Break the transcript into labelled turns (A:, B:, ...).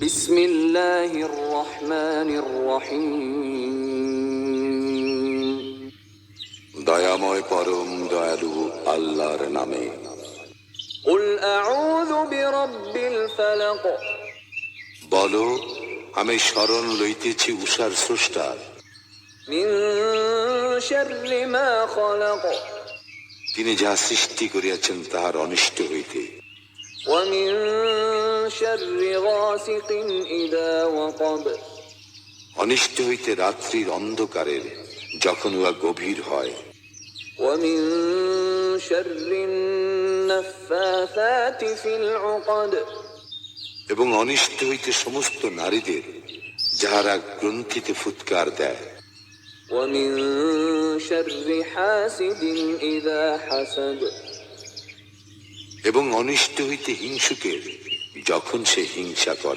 A: বিসমিল্লাহির রহমানির রহিম।
B: দয়াময় পরম দয়ালু আল্লাহর নামে।
A: কুল আউযু বিরাব্বিল ফালাক।
B: বলো, আমি শরণ লইতেছি উষার স্রষ্টার।
A: মিন শাররি মা খালাক।
B: তিনি যাহা সৃষ্টি করিয়াছেন তাহার অনিষ্ট হইতে।
A: ওয়া মিন শাররি গাসিকিন ইযা ওয়াকাব।
B: অনিষ্ট হইতে রাত্রির অন্ধকারের যখন উহা গভীর হয়।
A: ওয়া মিন শাররিন নাফফাসাতি ফিল উকাদ।
B: এবং অনিষ্ট হইতে সমস্ত নারীদের যাহারা গ্রন্থিতে ফুৎকার দেয়।
A: ওয়া মিন শাররি হাসিদিন ইযা হাসাদ।
B: এবং অনিষ্ট হইতে হিংসুকের যখন সে হিংসা করে।